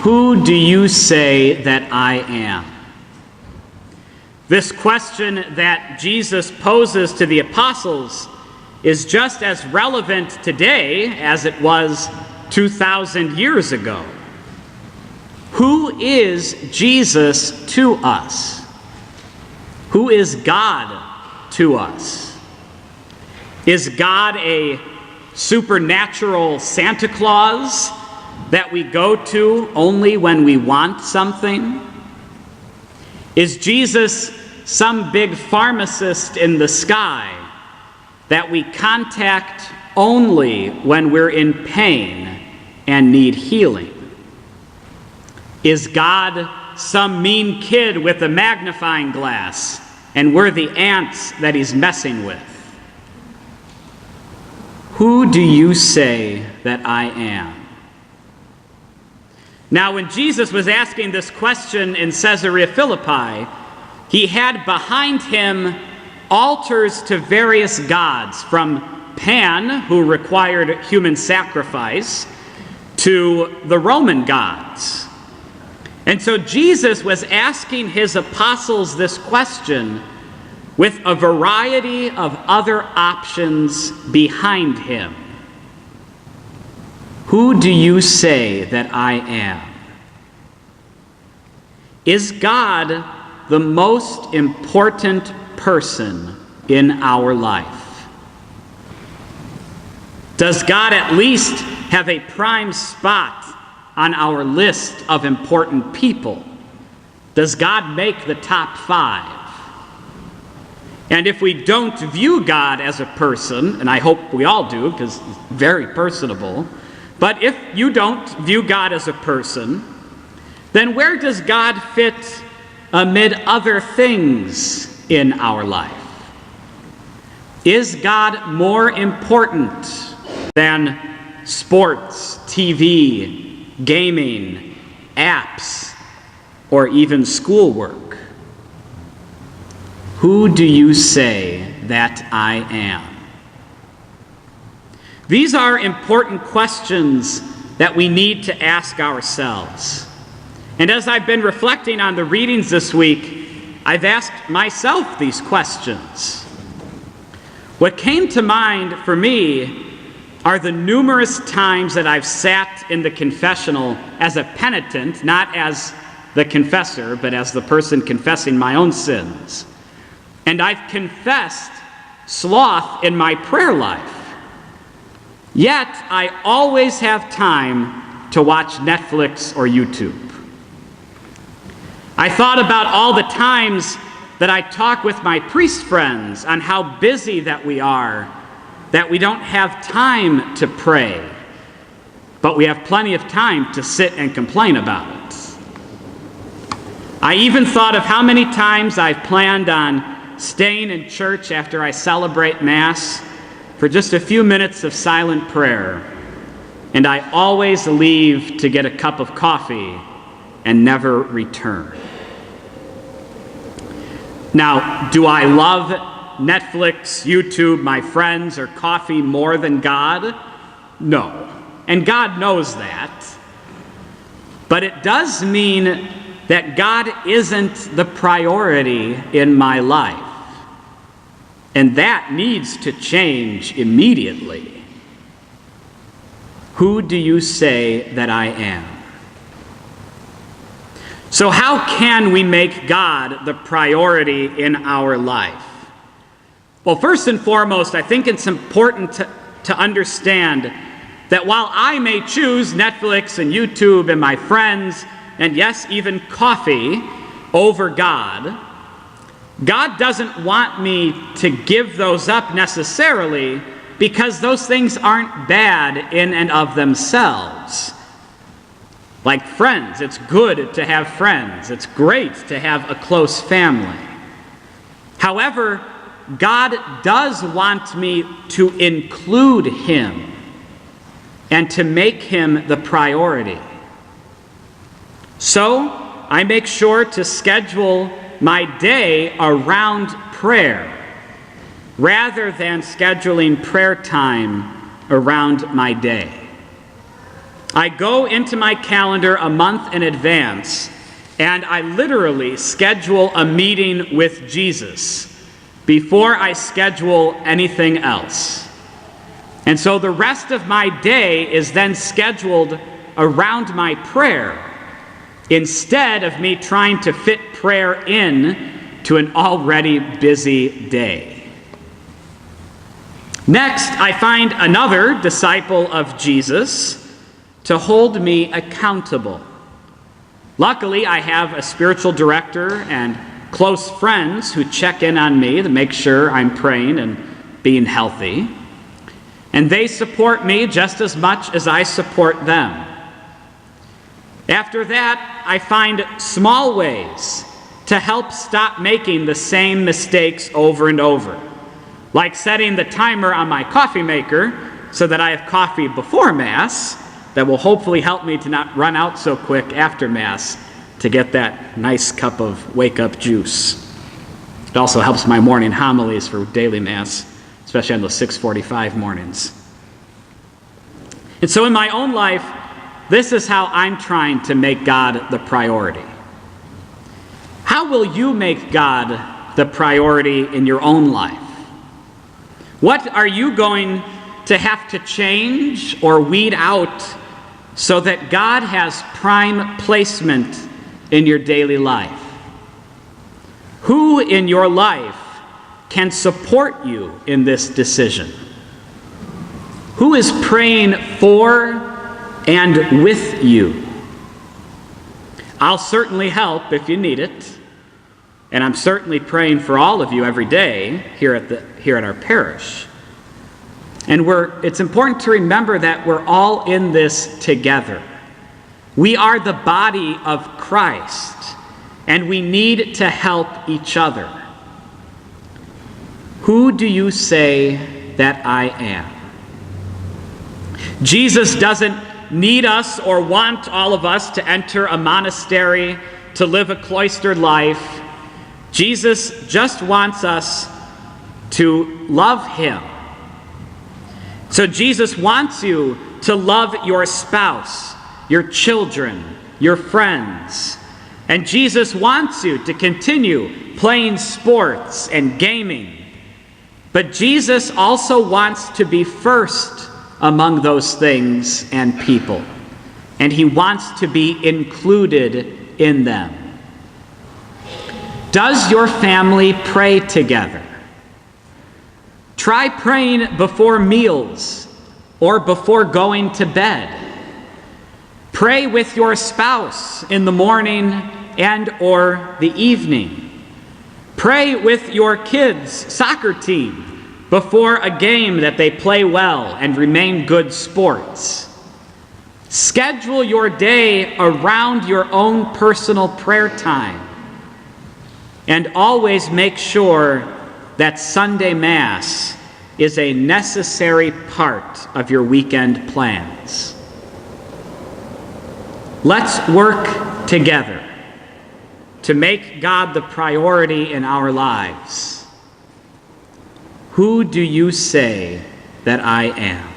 Who do you say that I am? This question that Jesus poses to the apostles is just as relevant today as it was 2,000 years ago. Who is Jesus to us? Who is God to us? Is God a supernatural Santa Claus that we go to only when we want something? Is Jesus some big pharmacist in the sky that we contact only when we're in pain and need healing? Is God some mean kid with a magnifying glass and we're the ants that he's messing with? Who do you say that I am? Now, when Jesus was asking this question in Caesarea Philippi, he had behind him altars to various gods, from Pan, who required human sacrifice, to the Roman gods. And so Jesus was asking his apostles this question with a variety of other options behind him. Who do you say that I am? Is God the most important person in our life? Does God at least have a prime spot on our list of important people? Does God make the top 5? And if we don't view God as a person, and I hope we all do because he's very personable, but if you don't view God as a person, then where does God fit amid other things in our life? Is God more important than sports, TV, gaming, apps, or even schoolwork? Who do you say that I am? These are important questions that we need to ask ourselves. And as I've been reflecting on the readings this week, I've asked myself these questions. What came to mind for me are the numerous times that I've sat in the confessional as a penitent, not as the confessor, but as the person confessing my own sins. And I've confessed sloth in my prayer life. Yet I always have time to watch Netflix or YouTube. I thought about all the times that I talk with my priest friends on how busy that we are, that we don't have time to pray, but we have plenty of time to sit and complain about it. I even thought of how many times I've planned on staying in church after I celebrate Mass for just a few minutes of silent prayer, and I always leave to get a cup of coffee and never return. Now, do I love Netflix, YouTube, my friends, or coffee more than God? No. And God knows that. But it does mean that God isn't the priority in my life. And that needs to change immediately. Who do you say that I am? So how can we make God the priority in our life? Well, first and foremost, I think it's important to understand that while I may choose Netflix and YouTube and my friends, and yes, even coffee over God, God doesn't want me to give those up necessarily, because those things aren't bad in and of themselves. Like friends, it's good to have friends. It's great to have a close family. However, God does want me to include Him and to make Him the priority. So, I make sure to schedule my day around prayer rather than scheduling prayer time around my day. I go into my calendar a month in advance, and I literally schedule a meeting with Jesus before I schedule anything else. And so the rest of my day is then scheduled around my prayer, instead of me trying to fit prayer in to an already busy day. Next, I find another disciple of Jesus to hold me accountable. Luckily, I have a spiritual director and close friends who check in on me to make sure I'm praying and being healthy. And they support me just as much as I support them. After that, I find small ways to help stop making the same mistakes over and over, like setting the timer on my coffee maker so that I have coffee before Mass that will hopefully help me to not run out so quick after Mass to get that nice cup of wake-up juice. It also helps my morning homilies for daily Mass, especially on those 6:45 mornings. And so in my own life, this is how I'm trying to make God the priority. How will you make God the priority in your own life? What are you going to have to change or weed out so that God has prime placement in your daily life? Who in your life can support you in this decision? Who is praying for and with you? I'll certainly help if you need it, and I'm certainly praying for all of you every day here at our parish. And it's important to remember that we're all in this together. We are the body of Christ, and we need to help each other. Who do you say that I am? Jesus doesn't need us or want all of us to enter a monastery to live a cloistered life. Jesus just wants us to love him. So Jesus wants you to love your spouse, your children, your friends. And Jesus wants you to continue playing sports and gaming. But Jesus also wants to be first among those things and people. And he wants to be included in them. Does your family pray together? Try praying before meals or before going to bed. Pray with your spouse in the morning and or the evening. Pray with your kids' soccer team before a game that they play well and remain good sports. Schedule your day around your own personal prayer time. And always make sure that Sunday Mass is a necessary part of your weekend plans. Let's work together to make God the priority in our lives. Who do you say that I am?